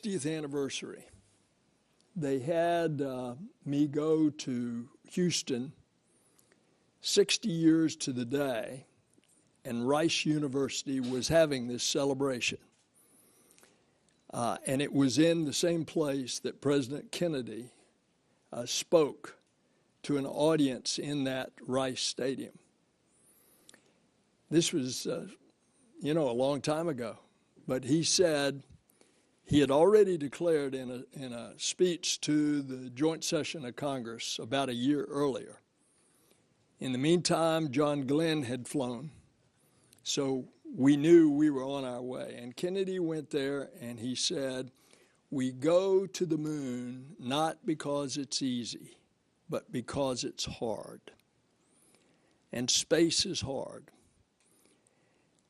60th anniversary, they had me go to Houston 60 years to the day, and Rice University was having this celebration. And it was in the same place that President Kennedy spoke to an audience in that Rice Stadium. This was, a long time ago. But he said he had already declared in a speech to the joint session of Congress about a year earlier. In the meantime, John Glenn had flown, so we knew we were on our way. And Kennedy went there and he said, we go to the moon not because it's easy, but because it's hard. And space is hard.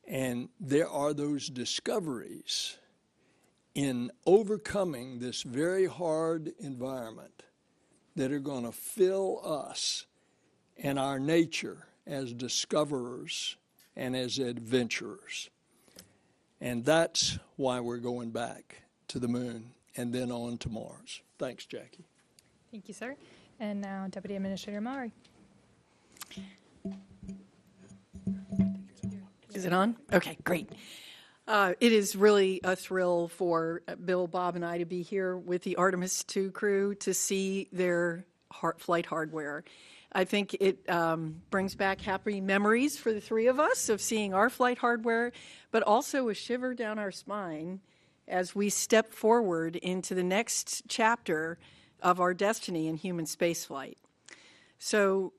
And there are those discoveries in overcoming this very hard environment that are going to fill us and our nature as discoverers and as adventurers. And that's why we're going back to the moon and then on to Mars. Thanks, Jackie. Thank you, sir. And now, Deputy Administrator Maury. Is it on? Okay, great. It is really a thrill for Bill, Bob, and I to be here with the Artemis II crew to see their flight hardware. I think it brings back happy memories for the three of us of seeing our flight hardware, but also a shiver down our spine as we step forward into the next chapter of our destiny in human spaceflight. So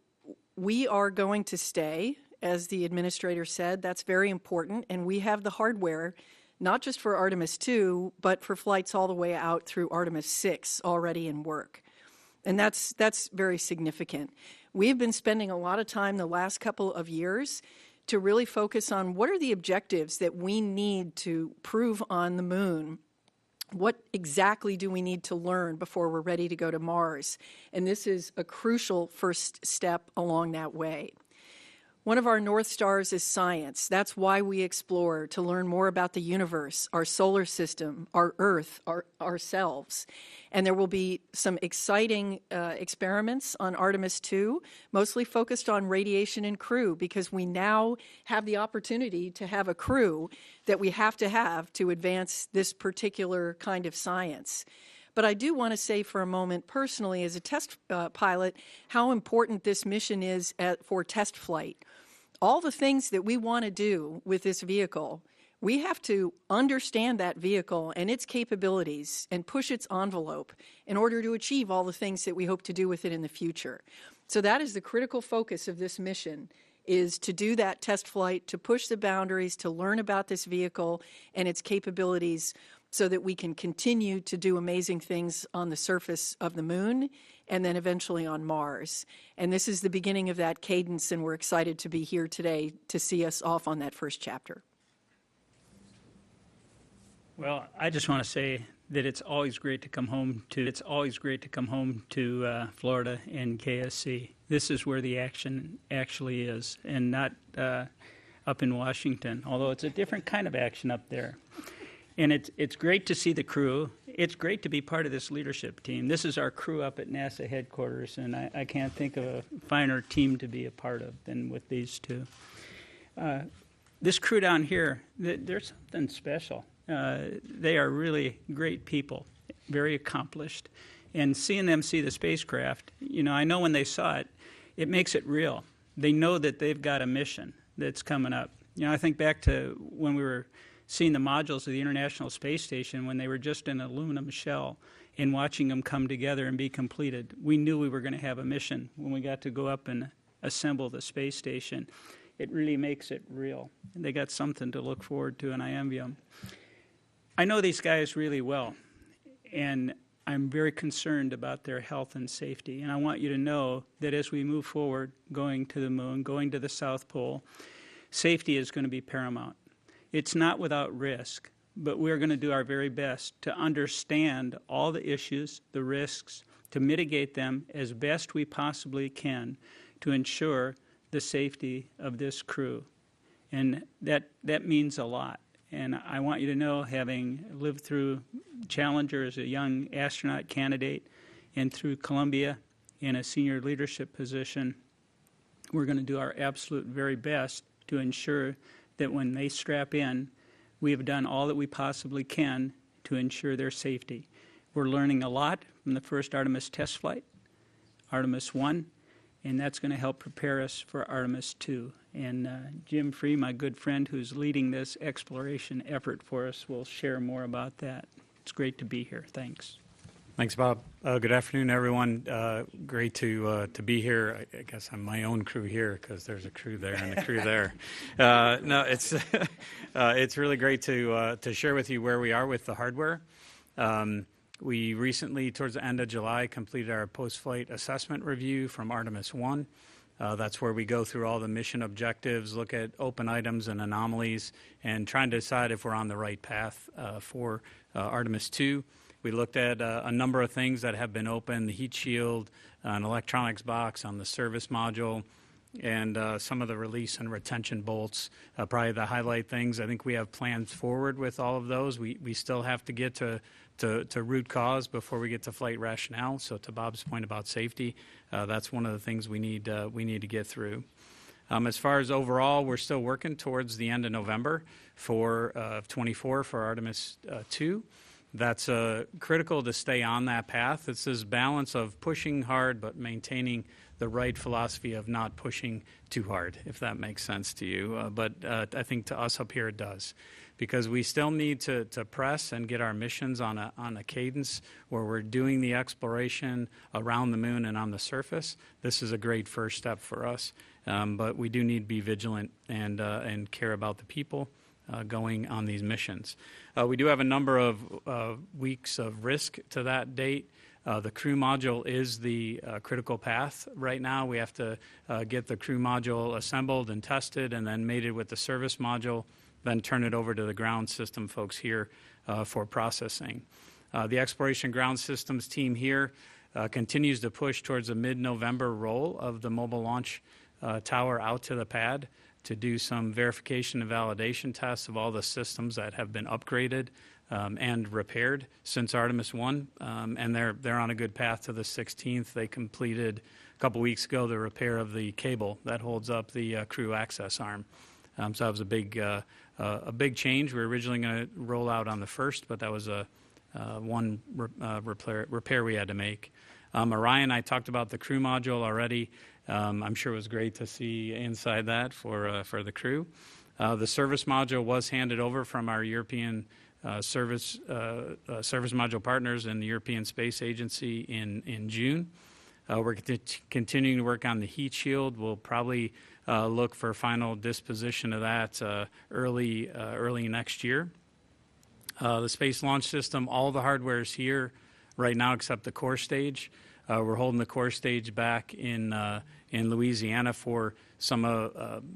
we are going to stay, as the administrator said. That's very important, and we have the hardware, not just for Artemis II, but for flights all the way out through Artemis VI already in work. And that's very significant. We've been spending a lot of time the last couple of years to really focus on what are the objectives that we need to prove on the moon. What exactly do we need to learn before we're ready to go to Mars? And this is a crucial first step along that way. One of our North Stars is science. That's why we explore, to learn more about the universe, our solar system, our Earth, ourselves. And there will be some exciting experiments on Artemis II, mostly focused on radiation and crew, because we now have the opportunity to have a crew that we have to advance this particular kind of science. But I do want to say for a moment, personally, as a test pilot, how important this mission is for test flight. All the things that we want to do with this vehicle, we have to understand that vehicle and its capabilities and push its envelope in order to achieve all the things that we hope to do with it in the future. So that is the critical focus of this mission, is to do that test flight, to push the boundaries, to learn about this vehicle and its capabilities so that we can continue to do amazing things on the surface of the moon and then eventually on Mars. And this is the beginning of that cadence, and we're excited to be here today to see us off on that first chapter. Well, I just want to say that it's always great to come home to Florida and KSC. This is where the action actually is, and not up in Washington, although it's a different kind of action up there. And it's great to see the crew. It's great to be part of this leadership team. This is our crew up at NASA headquarters, and I can't think of a finer team to be a part of than with these two. This crew down here, they're something special. They are really great people, very accomplished. And seeing them see the spacecraft, I know when they saw it, it makes it real. They know that they've got a mission that's coming up. I think back to when we were seeing the modules of the International Space Station when they were just an aluminum shell, and watching them come together and be completed. We knew we were going to have a mission when we got to go up and assemble the space station. It really makes it real. They got something to look forward to, and I envy them. I know these guys really well, and I'm very concerned about their health and safety. And I want you to know that as we move forward, going to the moon, going to the South Pole, safety is going to be paramount. It's not without risk, but we're going to do our very best to understand all the issues, the risks, to mitigate them as best we possibly can to ensure the safety of this crew. And that means a lot. And I want you to know, having lived through Challenger as a young astronaut candidate and through Columbia in a senior leadership position, we're going to do our absolute very best to ensure that when they strap in, we have done all that we possibly can to ensure their safety. We're learning a lot from the first Artemis test flight, Artemis I, and that's going to help prepare us for Artemis II. And Jim Free, my good friend who's leading this exploration effort for us, will share more about that. It's great to be here. Thanks. Thanks, Bob. Good afternoon, everyone. Great to be here. I guess I'm my own crew here because there's a crew there and a crew there. No, it's really great to share with you where we are with the hardware. We recently, towards the end of July, completed our post-flight assessment review from Artemis I. That's where we go through all the mission objectives, look at open items and anomalies, and trying to decide if we're on the right path for Artemis II. We looked at a number of things that have been open, the heat shield, an electronics box on the service module, and some of the release and retention bolts. Probably the highlight things. I think we have plans forward with all of those. We still have to get to root cause before we get to flight rationale. So to Bob's point about safety, that's one of the things we need to get through. As far as overall, we're still working towards the end of November for 24 for Artemis II. That's critical to stay on that path. It's this balance of pushing hard but maintaining the right philosophy of not pushing too hard, if that makes sense to you. But I think to us up here it does, because we still need to press and get our missions on a cadence where we're doing the exploration around the moon and on the surface. This is a great first step for us, but we do need to be vigilant and care about the people going on these missions. We do have a number of weeks of risk to that date. The crew module is the critical path right now. We have to get the crew module assembled and tested and then mated with the service module, then turn it over to the ground system folks here for processing. The Exploration Ground Systems team here continues to push towards a mid-November roll of the mobile launch tower out to the pad to do some verification and validation tests of all the systems that have been upgraded and repaired since Artemis I, and they're on a good path to the 16th. They completed a couple weeks ago the repair of the cable that holds up the crew access arm. So that was a big change. We were originally going to roll out on the 1st, but that was one repair we had to make. Orion, I talked about the crew module already. I'm sure it was great to see inside that for the crew. The service module was handed over from our European service module partners and the European Space Agency in June. We're continuing to work on the heat shield. We'll probably look for final disposition of that early next year. The Space Launch System, all the hardware is here right now except the core stage. We're holding the core stage back in Louisiana for some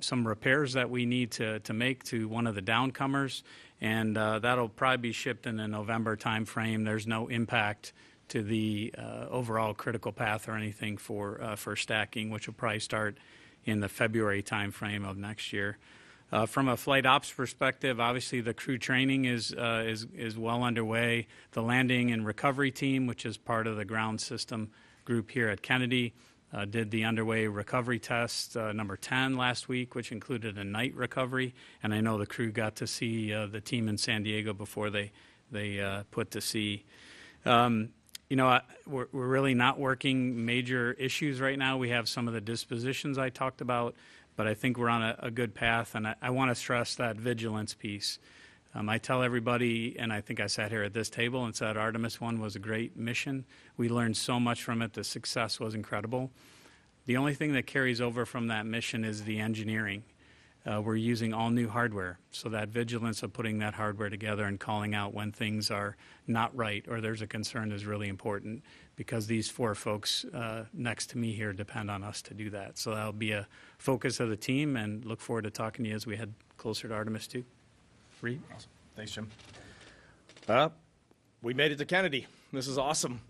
repairs that we need to make to one of the downcomers, and that'll probably be shipped in the November timeframe. There's no impact to the overall critical path or anything for stacking, which will probably start in the February timeframe of next year. From a flight ops perspective, obviously the crew training is well underway. The landing and recovery team, which is part of the ground system group here at Kennedy, did the underway recovery test number 10 last week, which included a night recovery. And I know the crew got to see the team in San Diego before they put to sea. We're really not working major issues right now. We have some of the dispositions I talked about, but I think we're on a good path, and I want to stress that vigilance piece. I tell everybody, and I think I sat here at this table and said Artemis I was a great mission. We learned so much from it. The success was incredible. The only thing that carries over from that mission is the engineering. We're using all new hardware, so that vigilance of putting that hardware together and calling out when things are not right or there's a concern is really important, because these four folks next to me here depend on us to do that. So that'll be a focus of the team, and look forward to talking to you as we head closer to Artemis II. Reed? Awesome. Thanks, Jim. We made it to Kennedy. This is awesome.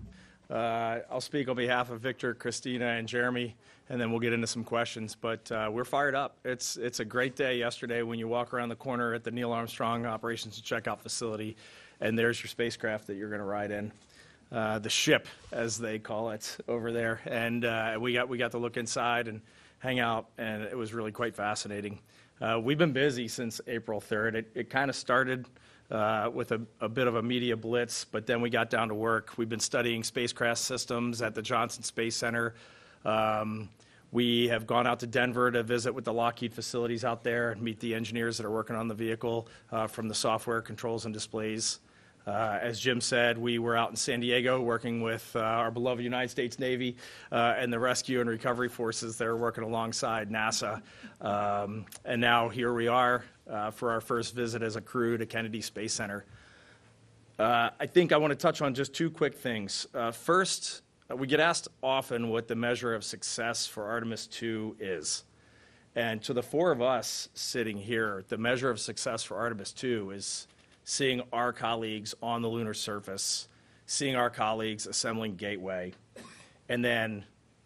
I'll speak on behalf of Victor, Christina, and Jeremy, and then we'll get into some questions. But we're fired up. It's a great day yesterday when you walk around the corner at the Neil Armstrong Operations and Checkout Facility, and there's your spacecraft that you're going to ride in. The ship, as they call it, over there. And we got to look inside and hang out, and it was really quite fascinating. We've been busy since April 3rd. It kind of started with a bit of a media blitz, but then we got down to work. We've been studying spacecraft systems at the Johnson Space Center. We have gone out to Denver to visit with the Lockheed facilities out there and meet the engineers that are working on the vehicle from the software, controls, and displays. As Jim said, we were out in San Diego working with our beloved United States Navy and the rescue and recovery forces that are working alongside NASA. And now here we are for our first visit as a crew to Kennedy Space Center. I think I want to touch on just two quick things. First, we get asked often what the measure of success for Artemis II is. And to the four of us sitting here, the measure of success for Artemis II is seeing our colleagues on the lunar surface, seeing our colleagues assembling Gateway, and then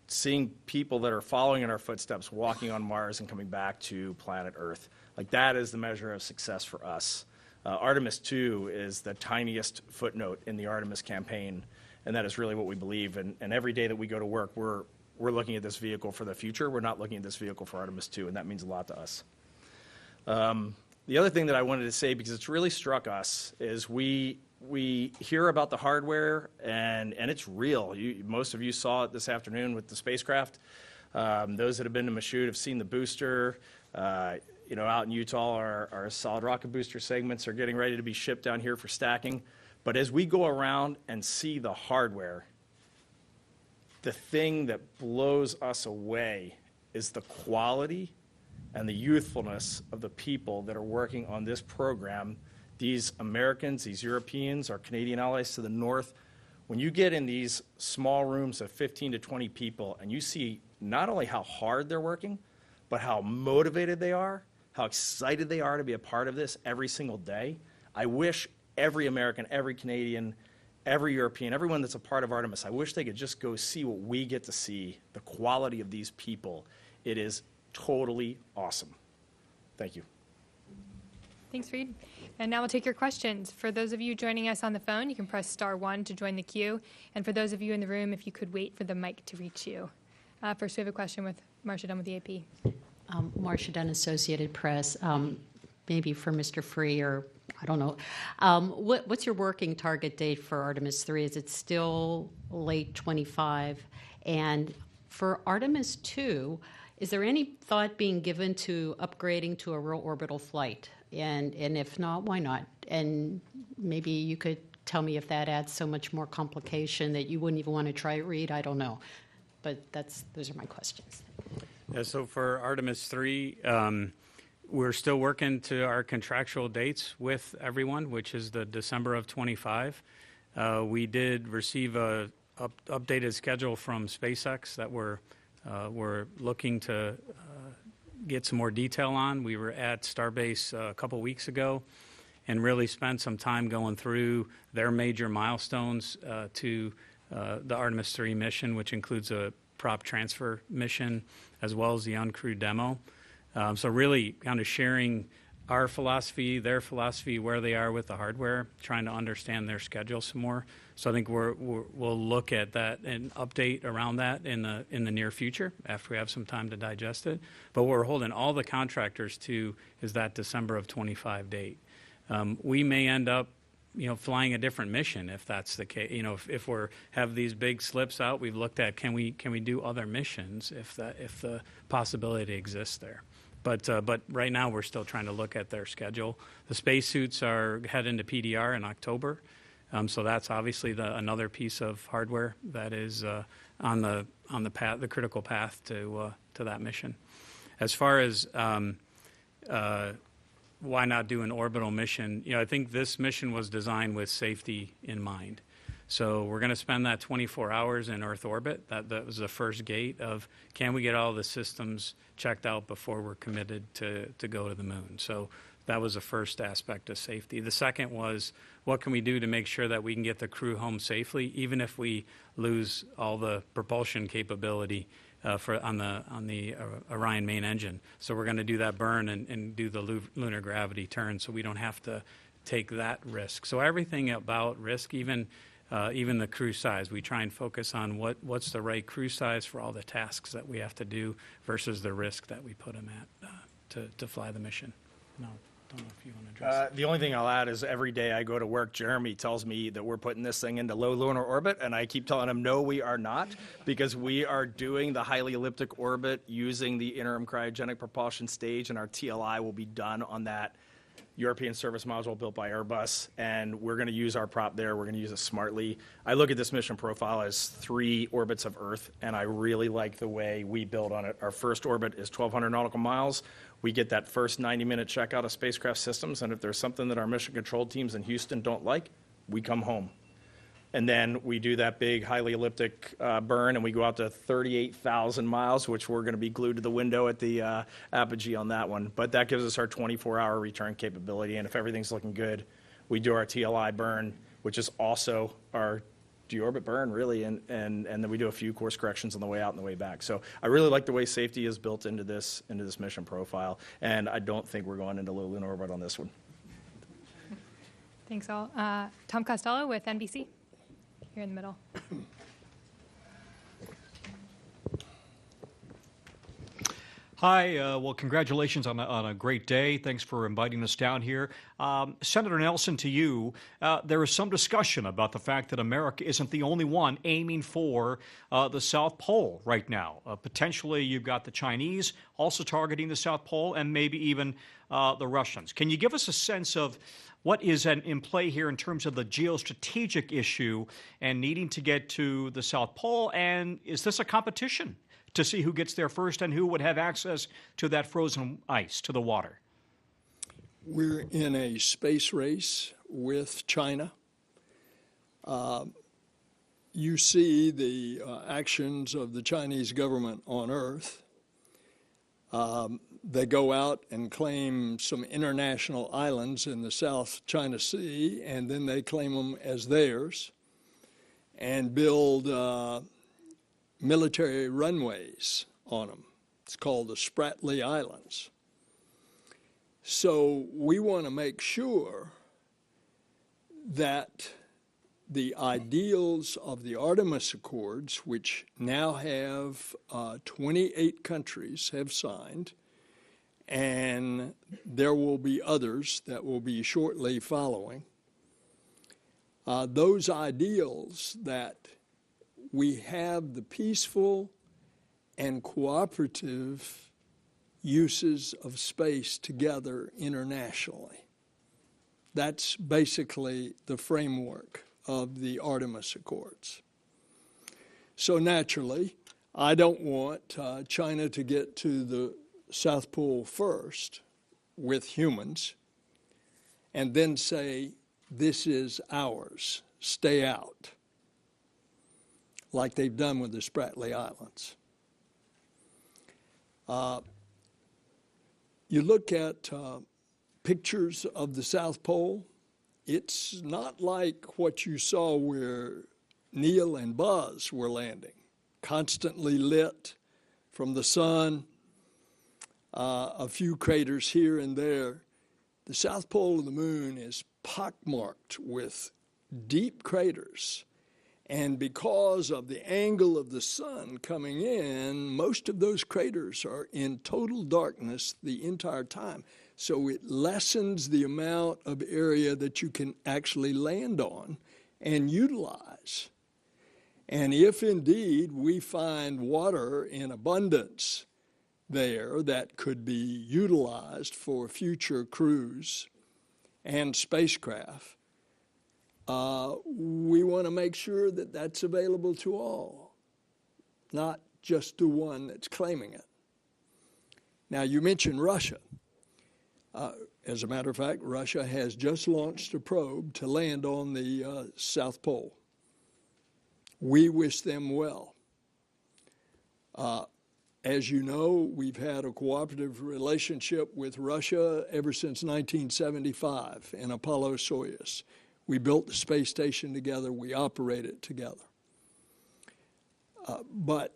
seeing people that are following in our footsteps walking on Mars and coming back to planet Earth. Like, that is the measure of success for us. Artemis II is the tiniest footnote in the Artemis campaign, and that is really what we believe. And every day that we go to work, we're looking at this vehicle for the future. We're not looking at this vehicle for Artemis II, and that means a lot to us. The other thing that I wanted to say, because it's really struck us, is we hear about the hardware, and it's real. Most of you saw it this afternoon with the spacecraft. Those that have been to Michoud have seen the booster. Out in Utah, our solid rocket booster segments are getting ready to be shipped down here for stacking. But as we go around and see the hardware, the thing that blows us away is the quality and the youthfulness of the people that are working on this program. These Americans, these Europeans, our Canadian allies to the north, when you get in these small rooms of 15 to 20 people and you see not only how hard they're working, but how motivated they are, how excited they are to be a part of this every single day. I wish every American, every Canadian, every European, everyone that's a part of Artemis, I wish they could just go see what we get to see, the quality of these people. It is totally awesome. Thank you. Thanks, Reed. And now we'll take your questions. For those of you joining us on the phone, you can press *1 to join the queue. And for those of you in the room, if you could wait for the mic to reach you. First, we have a question with Marcia Dunn with the AP. Marcia Dunn, Associated Press. Maybe for Mr. Free, or I don't know. What's your working target date for Artemis III? Is it still late 25? And for Artemis II, is there any thought being given to upgrading to a real orbital flight? And if not, why not? And maybe you could tell me if that adds so much more complication that you wouldn't even want to try it, Reed. I don't know. But those are my questions. Yeah, so for Artemis III, we're still working to our contractual dates with everyone, which is the December of 25. We did receive a updated schedule from SpaceX that we're looking to get some more detail on. We were at Starbase a couple weeks ago and really spent some time going through their major milestones to the Artemis III mission, which includes a prop transfer mission as well as the uncrewed demo. So really kind of sharing our philosophy, their philosophy, where they are with the hardware, trying to understand their schedule some more. So I think we'll look at that and update around that in the near future after we have some time to digest it. But what we're holding all the contractors to is that December of 25 date. We may end up, flying a different mission if that's the case. If we have these big slips out, we've looked at can we do other missions if the possibility exists there. But right now we're still trying to look at their schedule. The spacesuits are heading to PDR in October, so that's obviously another piece of hardware that is on the path, the critical path to that mission. As far as why not do an orbital mission? I think this mission was designed with safety in mind. So we're going to spend that 24 hours in Earth orbit. That was the first gate of can we get all the systems checked out before we're committed to go to the moon. So That was the first aspect of safety. The second was, what can we do to make sure that we can get the crew home safely, even if we lose all the propulsion capability on the Orion main engine. So we're going to do that burn and do the lunar gravity turn, so we don't have to take that risk. So everything about risk, even the crew size, we try and focus on what's the right crew size for all the tasks that we have to do versus the risk that we put them at to fly the mission. No. I don't know if you want to address that. The only thing I'll add is every day I go to work, Jeremy tells me that we're putting this thing into low lunar orbit, and I keep telling him, no, we are not, because we are doing the highly elliptic orbit using the interim cryogenic propulsion stage, and our TLI will be done on that European service module built by Airbus, and we're going to use our prop there. We're going to use it smartly. I look at this mission profile as 3 orbits of Earth, and I really like the way we build on it. Our first orbit is 1,200 nautical miles. We get that first 90-minute checkout of spacecraft systems, and if there's something that our mission control teams in Houston don't like, we come home. And then we do that big, highly elliptic burn, and we go out to 38,000 miles, which we're going to be glued to the window at the apogee on that one. But that gives us our 24-hour return capability, and if everything's looking good, we do our TLI burn, which is also our deorbit burn, really, and then we do a few course corrections on the way out and the way back. So I really like the way safety is built into this mission profile, and I don't think we're going into low lunar orbit on this one. Thanks all. Tom Costello with NBC, here in the middle. Hi, well, congratulations on a great day. Thanks for inviting us down here. Senator Nelson, to you, there is some discussion about the fact that America isn't the only one aiming for the South Pole right now. Potentially, you've got the Chinese also targeting the South Pole, and maybe even the Russians. Can you give us a sense of what is in play here in terms of the geostrategic issue and needing to get to the South Pole? And is this a competition to see who gets there first and who would have access to that frozen ice, to the water? We're in a space race with China. You see the actions of the Chinese government on Earth. They go out and claim some international islands in the South China Sea, and then they claim them as theirs and build military runways on them. It's called the Spratly Islands. So we want to make sure that the ideals of the Artemis Accords, which now have 28 countries have signed, and there will be others that will be shortly following, those ideals that we have the peaceful and cooperative uses of space together internationally. That's basically the framework of the Artemis Accords. So naturally, I don't want China to get to the South Pole first with humans and then say, this is ours, stay out, like they've done with the Spratly Islands. You look at pictures of the South Pole, it's not like what you saw where Neil and Buzz were landing, constantly lit from the sun, a few craters here and there. The South Pole of the moon is pockmarked with deep craters. And because of the angle of the sun coming in, most of those craters are in total darkness the entire time. So it lessens the amount of area that you can actually land on and utilize. And if indeed we find water in abundance there that could be utilized for future crews and spacecraft, we want to make sure that that's available to all, not just to one that's claiming it. Now, you mentioned Russia. As a matter of fact, Russia has just launched a probe to land on the South Pole. We wish them well. as you know, we've had a cooperative relationship with Russia ever since 1975 in Apollo-Soyuz. We built the space station together. We operate it together. But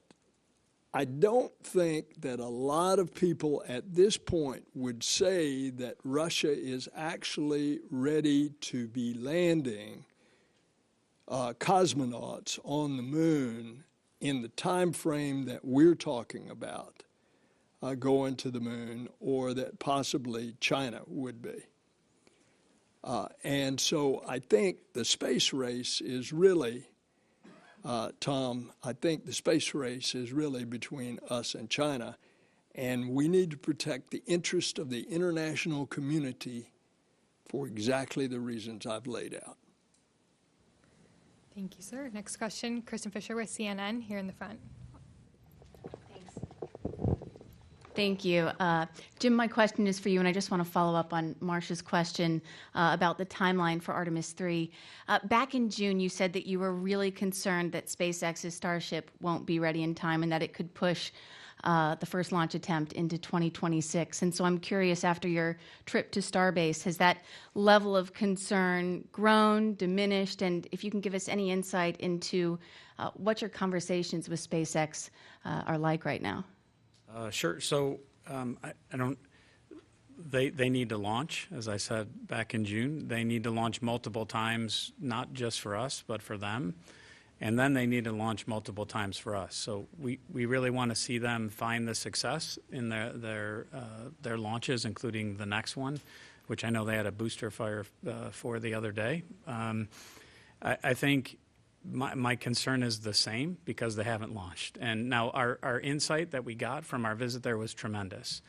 I don't think that a lot of people at this point would say that Russia is actually ready to be landing cosmonauts on the moon in the time frame that we're talking about, going to the moon, or that possibly China would be. And so I think the space race is really, Tom, I think the space race is really between us and China, and we need to protect the interest of the international community for exactly the reasons I've laid out. Thank you, sir. Next question, Kristen Fisher with CNN here in the front. Thank you. Jim, my question is for you, and I just want to follow up on Marcia's question about the timeline for Artemis III. Back in June, you said that you were really concerned that SpaceX's Starship won't be ready in time and that it could push the first launch attempt into 2026. And so I'm curious, after your trip to Starbase, has that level of concern grown, diminished? And if you can give us any insight into what your conversations with SpaceX are like right now. Sure. So I don't. They need to launch, as I said back in June. They need to launch multiple times, not just for us, but for them. And then they need to launch multiple times for us. So we really want to see them find the success in their launches, including the next one, which I know they had a booster fire for the other day. I think my concern is the same because they haven't launched. And now our insight that we got from our visit there was tremendous.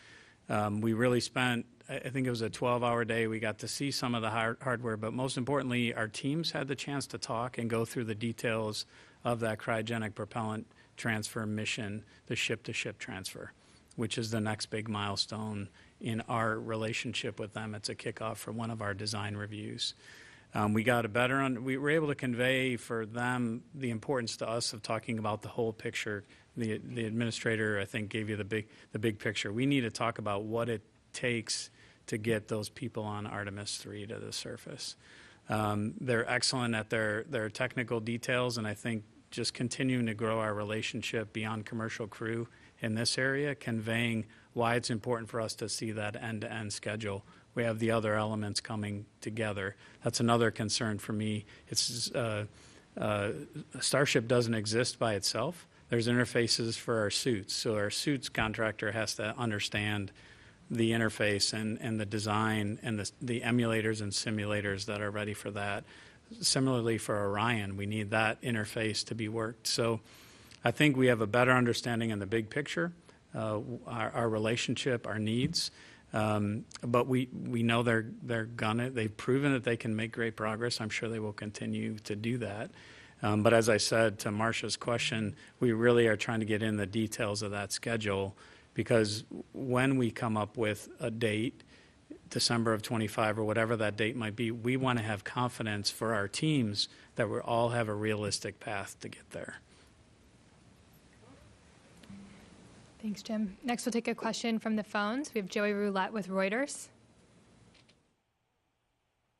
We really spent, I think it was a 12-hour day. We got to see some of the hardware, but most importantly, our teams had the chance to talk and go through the details of that cryogenic propellant transfer mission, the ship-to-ship transfer, which is the next big milestone in our relationship with them. It's a kickoff for one of our design reviews. We got we were able to convey for them the importance to us of talking about the whole picture. The administrator, I think, gave you the big picture. We need to talk about what it takes to get those people on Artemis III to the surface. They're excellent at their technical details, and I think just continuing to grow our relationship beyond commercial crew in this area, conveying why it's important for us to see that end-to-end schedule. We have the other elements coming together. That's another concern for me. Starship doesn't exist by itself. There's interfaces for our suits. So our suits contractor has to understand the interface and the design and the emulators and simulators that are ready for that. Similarly for Orion, we need that interface to be worked. So I think we have a better understanding in the big picture, our relationship, our needs. But we know they've proven that they can make great progress. I'm sure they will continue to do that. But as I said to Marcia's question, we really are trying to get in the details of that schedule, because when we come up with a date, December of 25 or whatever that date might be, we want to have confidence for our teams that we all have a realistic path to get there. Thanks, Jim. Next, we'll take a question from the phones. We have Joey Roulette with Reuters.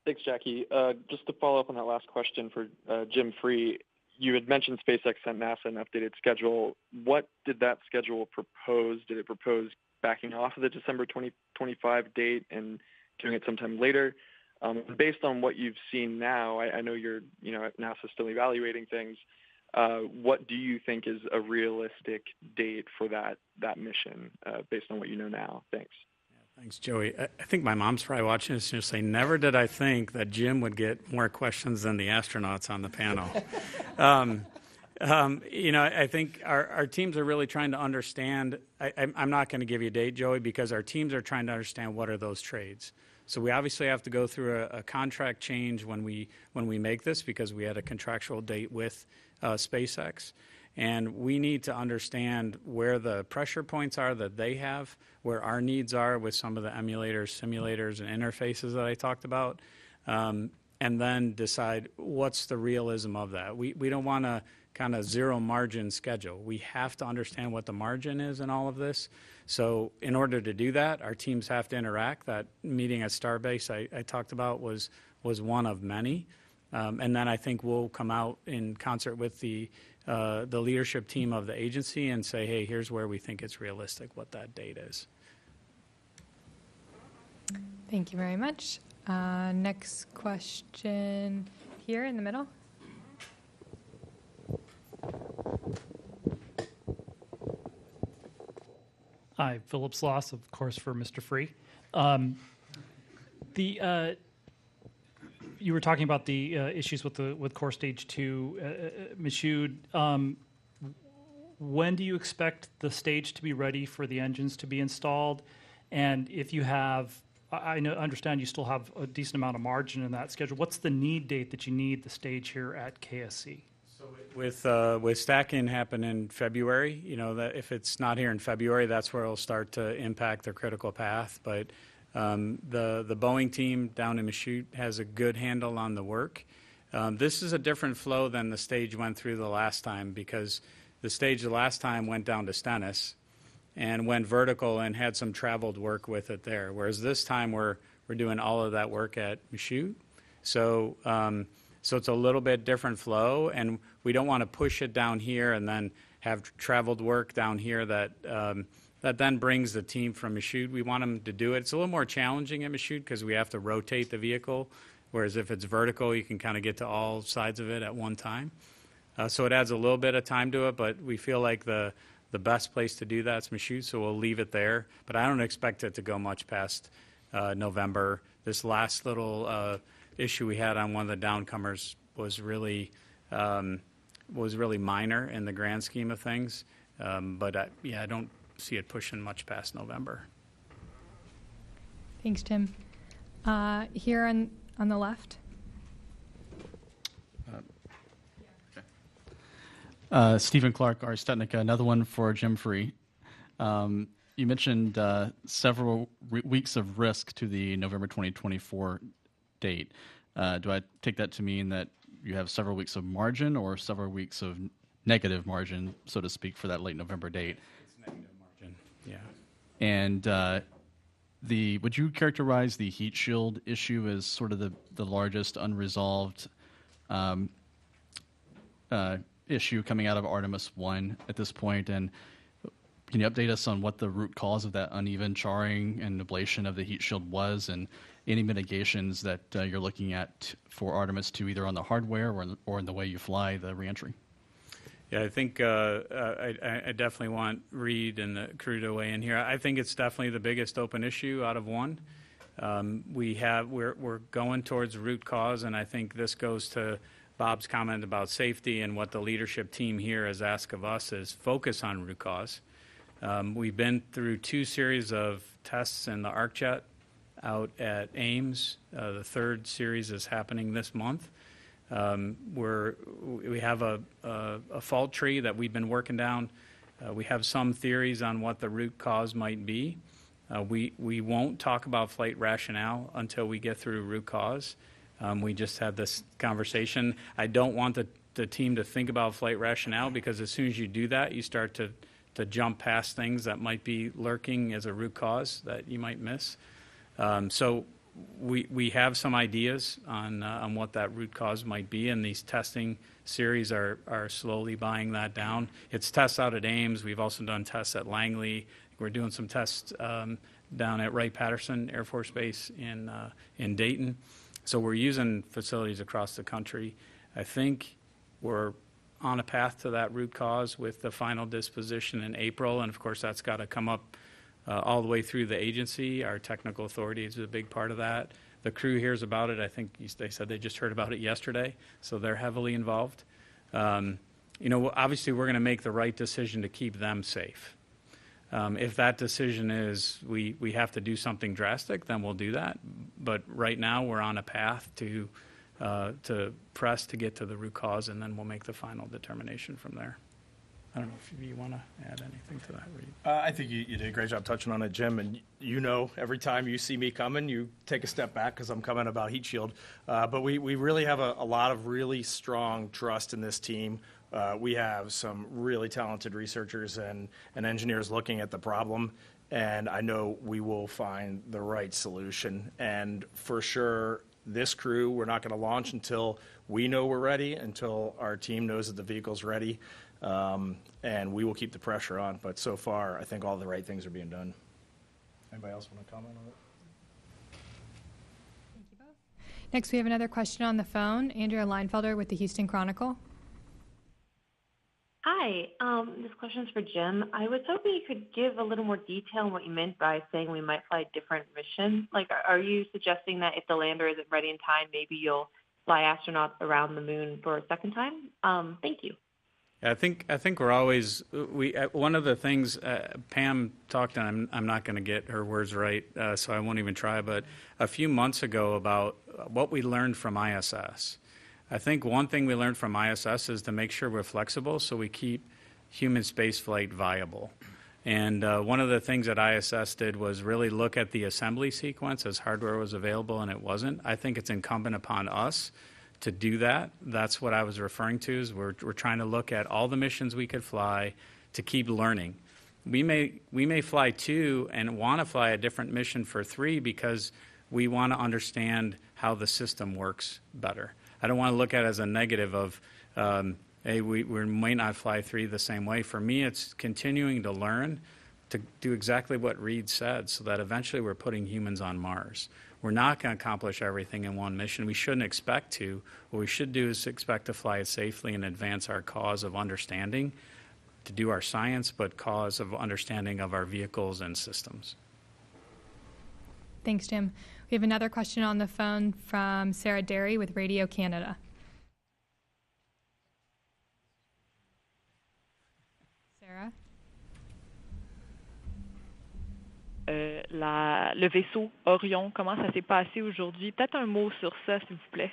Thanks, Jackie. Just to follow up on that last question for Jim Free, you had mentioned SpaceX sent NASA an updated schedule. What did that schedule propose? Did it propose backing off of the December 2025 date and doing it sometime later? Based on what you've seen now, I know you're at NASA still evaluating things. What do you think is a realistic date for that mission based on what you know now? Thanks. Thanks, Joey. I think my mom's probably watching this and say, never did I think that Jim would get more questions than the astronauts on the panel. I think our teams are really trying to understand. I'm not going to give you a date, Joey, because our teams are trying to understand what are those trades. So we obviously have to go through a contract change when we make this, because we had a contractual date with SpaceX. And we need to understand where the pressure points are that they have, where our needs are with some of the emulators, simulators, and interfaces that I talked about. and then decide what's the realism of that. We don't want to kind of zero margin schedule. We have to understand what the margin is in all of this. So in order to do that, our teams have to interact. That meeting at Starbase I talked about was one of many. And then I think we'll come out in concert with the leadership team of the agency and say, hey, here's where we think it's realistic, what that date is. Thank you very much. Next question here in the middle. Hi, Philip Sloss, of course, for Mr. Free. You were talking about the issues with core stage 2, Michoud. When do you expect the stage to be ready for the engines to be installed? And if you have, understand you still have a decent amount of margin in that schedule. What's the need date that you need the stage here at KSC? With stacking happen in February, that if it's not here in February, that's where it'll start to impact the critical path. But the Boeing team down in Michoud has a good handle on the work. This is a different flow than the stage went through the last time, because the stage the last time went down to Stennis and went vertical and had some traveled work with it there. Whereas this time we're doing all of that work at Michoud. So it's a little bit different flow, and we don't want to push it down here and then have traveled work down here that then brings the team from Michoud. We want them to do it. It's a little more challenging at Michoud because we have to rotate the vehicle, whereas if it's vertical, you can kind of get to all sides of it at one time. So it adds a little bit of time to it, but we feel like the best place to do that is Michoud, so we'll leave it there. But I don't expect it to go much past November. This last little issue we had on one of the downcomers was really minor in the grand scheme of things. But I don't see it pushing much past November. Thanks, Tim. Here on the left. Stephen Clark, Ars Technica, another one for Jim Free. You mentioned several weeks of risk to the November 2024 date. Do I take that to mean that you have several weeks of margin or several weeks of negative margin, so to speak, for that late November date? It's negative margin, yeah. And would you characterize the heat shield issue as sort of the largest unresolved issue coming out of Artemis I at this point? And can you update us on what the root cause of that uneven charring and ablation of the heat shield was, and any mitigations that you're looking at for Artemis II, either on the hardware or in the way you fly the reentry? Yeah, I think I definitely want Reed and the crew to weigh in here. I think it's definitely the biggest open issue out of one. We're going towards root cause, and I think this goes to Bob's comment about safety, and what the leadership team here has asked of us is focus on root cause. We've been through 2 series of tests in the ArcJet out at Ames. The 3rd series is happening this month. We have a fault tree that we've been working down. We have some theories on what the root cause might be. We won't talk about flight rationale until we get through root cause. We just had this conversation. I don't want the team to think about flight rationale, because as soon as you do that, you start to jump past things that might be lurking as a root cause that you might miss. So we have some ideas on what that root cause might be, and these testing series are slowly buying that down. It's tests out at Ames. We've also done tests at Langley. We're doing some tests down at Wright-Patterson Air Force Base in Dayton. So we're using facilities across the country. I think we're on a path to that root cause with the final disposition in April, and of course that's got to come up all the way through the agency. Our technical authority is a big part of that. The crew hears about it. I think they said they just heard about it yesterday, so they're heavily involved. Obviously we're going to make the right decision to keep them safe. If that decision is we have to do something drastic, then we'll do that. But right now we're on a path to press to get to the root cause, and then we'll make the final determination from there. I don't know if you want to add anything to that, Reed. I think you did a great job touching on it, Jim. And you know, every time you see me coming, you take a step back because I'm coming about heat shield. But we really have a lot of really strong trust in this team. We have some really talented researchers and engineers looking at the problem. And I know we will find the right solution. And for sure, this crew, we're not going to launch until we know we're ready, until our team knows that the vehicle's ready. And we will keep the pressure on. But so far, I think all the right things are being done. Anybody else want to comment on it? Thank you both. Next, we have another question on the phone. Andrea Leinfelder with the Houston Chronicle. Hi, this question is for Jim. I was hoping you could give a little more detail on what you meant by saying we might fly a different mission. Like, are you suggesting that if the lander isn't ready in time, maybe you'll fly astronauts around the moon for a second time? Thank you. I think we're always one of the things Pam talked on. I'm not going to get her words right, so I won't even try. But a few months ago, about what we learned from ISS. I think one thing we learned from ISS is to make sure we're flexible, so we keep human spaceflight viable. And one of the things that ISS did was really look at the assembly sequence as hardware was available and it wasn't. I think it's incumbent upon us to do that. That's what I was referring to, is we're trying to look at all the missions we could fly to keep learning. We may fly 2 and want to fly a different mission for 3 because we want to understand how the system works better. I don't want to look at it as a negative of, hey, we might not fly 3 the same way. For me, it's continuing to learn to do exactly what Reed said, so that eventually we're putting humans on Mars. We're not going to accomplish everything in one mission. We shouldn't expect to. What we should do is expect to fly it safely and advance our cause of understanding, to do our science, but cause of understanding of our vehicles and systems. Thanks, Jim. We have another question on the phone from Sarah Derry with Radio Canada. Sarah? Le vaisseau Orion, comment ça s'est passé aujourd'hui? Peut-être un mot sur ça, s'il vous plaît.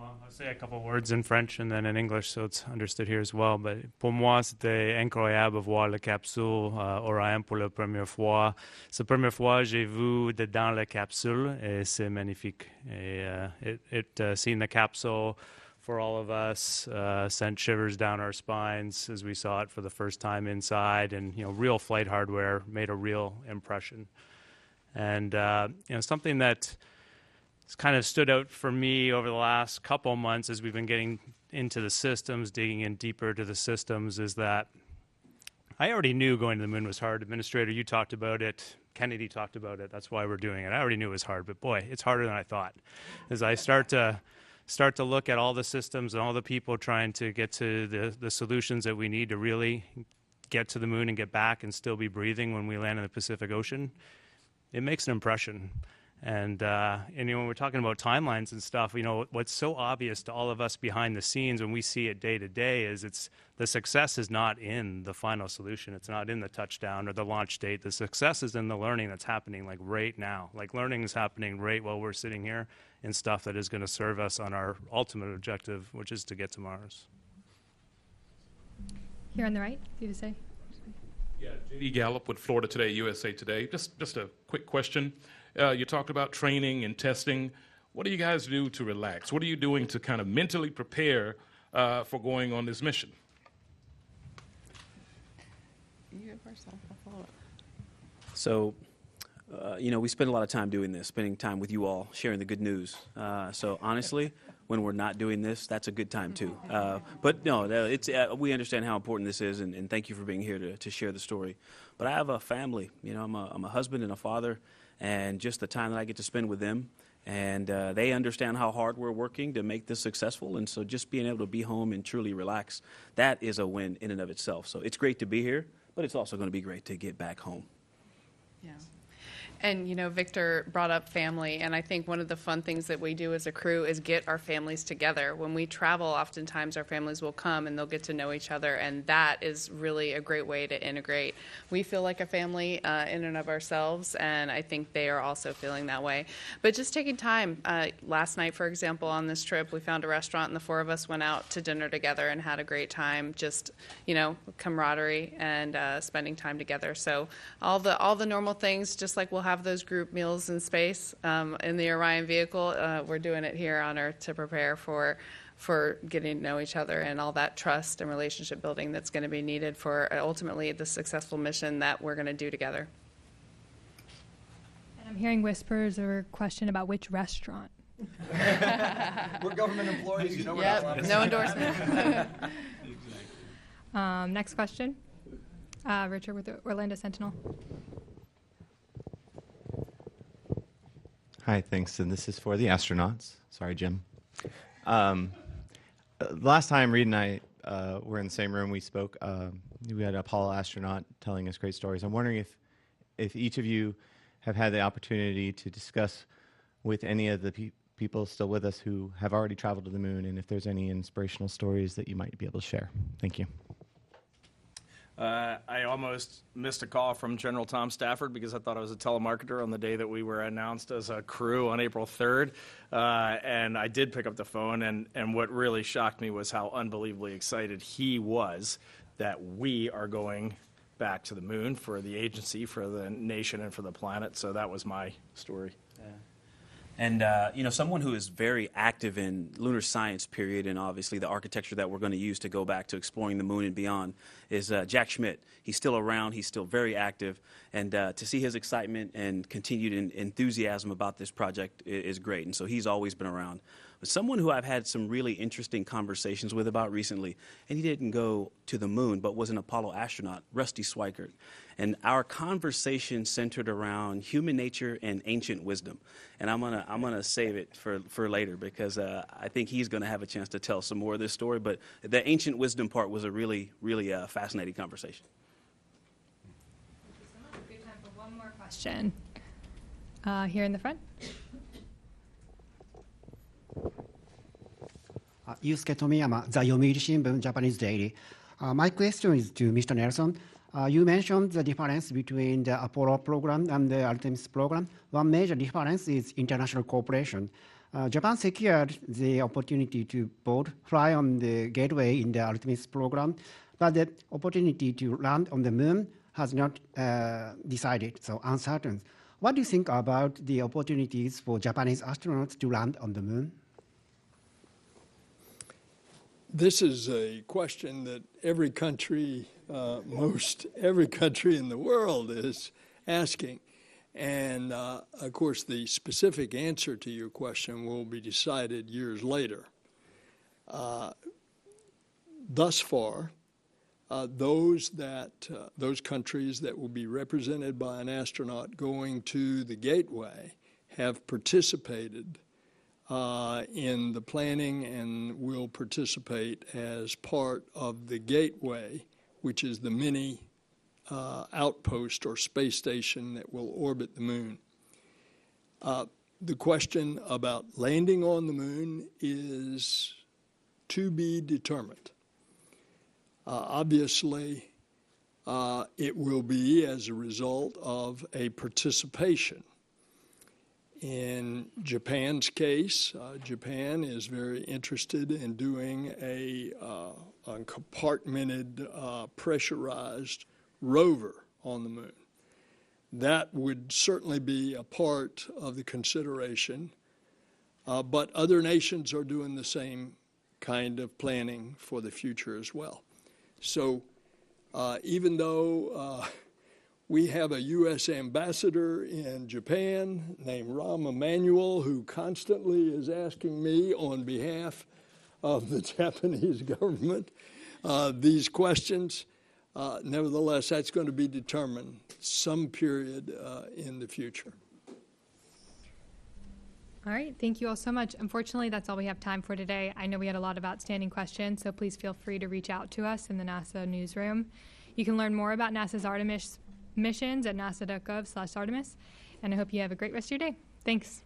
I'll say a couple words in French and then in English so it's understood here as well. But pour moi, c'était incroyable de voir la capsule Orion pour la première fois. C'est la première fois que j'ai vu dedans la capsule et c'est magnifique. Et seeing the capsule for all of us sent shivers down our spines as we saw it for the first time inside, and real flight hardware made a real impression. And something that it's kind of stood out for me over the last couple months as we've been getting into the systems, digging in deeper to the systems, is that I already knew going to the moon was hard. Administrator, you talked about it. Kennedy talked about it. That's why we're doing it. I already knew it was hard, but boy, it's harder than I thought. As I start to look at all the systems and all the people trying to get to the solutions that we need to really get to the moon and get back and still be breathing when we land in the Pacific Ocean, it makes an impression. And when we're talking about timelines and stuff, what's so obvious to all of us behind the scenes when we see it day to day is the success is not in the final solution. It's not in the touchdown or the launch date. The success is in the learning that's happening like right now. Like learning is happening right while we're sitting here in stuff that is going to serve us on our ultimate objective, which is to get to Mars. Here on the right, you to say? Yeah, J.D. Gallup with Florida Today, USA Today. Just a quick question. You talked about training and testing. What do you guys do to relax? What are you doing to kind of mentally prepare for going on this mission? You go first, I'll follow up. So, we spend a lot of time doing this, spending time with you all, sharing the good news. So honestly, when we're not doing this, that's a good time too. But no, we understand how important this is, and thank you for being here to share the story. But I have a family. I'm a husband and a father, and just the time that I get to spend with them, and they understand how hard we're working to make this successful. And so just being able to be home and truly relax, that is a win in and of itself. So it's great to be here, but it's also going to be great to get back home. Yeah. And, Victor brought up family, and I think one of the fun things that we do as a crew is get our families together. When we travel, oftentimes our families will come and they'll get to know each other, and that is really a great way to integrate. We feel like a family in and of ourselves, and I think they are also feeling that way. But just taking time. Last night, for example, on this trip, we found a restaurant, and the four of us went out to dinner together and had a great time, just, camaraderie and spending time together. So all the normal things, just like we'll have those group meals in space in the Orion vehicle. We're doing it here on Earth to prepare for getting to know each other and all that trust and relationship building that's going to be needed for ultimately the successful mission that we're going to do together. And I'm hearing whispers or question about which restaurant. We're government employees, we're not allowed to no endorsement. Next question. Richard with the Orlando Sentinel. Hi, thanks. And this is for the astronauts. Sorry, Jim. Last time Reed and I were in the same room, we spoke. We had an Apollo astronaut telling us great stories. I'm wondering if each of you have had the opportunity to discuss with any of the people still with us who have already traveled to the moon, and if there's any inspirational stories that you might be able to share. Thank you. I almost missed a call from General Tom Stafford because I thought I was a telemarketer on the day that we were announced as a crew on April 3rd. And I did pick up the phone, and what really shocked me was how unbelievably excited he was that we are going back to the moon for the agency, for the nation, and for the planet. So that was my story. And, someone who is very active in lunar science, period, and obviously the architecture that we're going to use to go back to exploring the moon and beyond is Jack Schmidt. He's still around. He's still very active. And to see his excitement and continued enthusiasm about this project is great. And so he's always been around. But someone who I've had some really interesting conversations with about recently, and he didn't go to the moon, but was an Apollo astronaut, Rusty Swikert. And our conversation centered around human nature and ancient wisdom. And I'm gonna save it for later because I think he's gonna have a chance to tell some more of this story. But the ancient wisdom part was a really, really fascinating conversation. Thank you so much. We have time for one more question. Here in the front. Yusuke Tomiyama, the Yomiuri Shimbun, Japanese Daily. My question is to Mr. Nelson. You mentioned the difference between the Apollo program and the Artemis program. One major difference is international cooperation. Japan secured the opportunity to both fly on the Gateway in the Artemis program, but the opportunity to land on the moon has not decided, so uncertain. What do you think about the opportunities for Japanese astronauts to land on the moon? This is a question that every country, every country in the world is asking. And, of course, the specific answer to your question will be decided years later. Thus far, those countries that will be represented by an astronaut going to the Gateway have participated in the planning and will participate as part of the Gateway, which is the mini outpost or space station that will orbit the moon. The question about landing on the moon is to be determined. Obviously, it will be as a result of a participation. In Japan's case, Japan is very interested in doing a compartmented, pressurized rover on the moon. That would certainly be a part of the consideration, but other nations are doing the same kind of planning for the future as well. So even though we have a U.S. ambassador in Japan named Rahm Emanuel who constantly is asking me on behalf of the Japanese government these questions. Nevertheless, that's going to be determined some period in the future. All right, thank you all so much. Unfortunately, that's all we have time for today. I know we had a lot of outstanding questions, so please feel free to reach out to us in the NASA newsroom. You can learn more about NASA's Artemis missions at nasa.gov/Artemis. And I hope you have a great rest of your day. Thanks.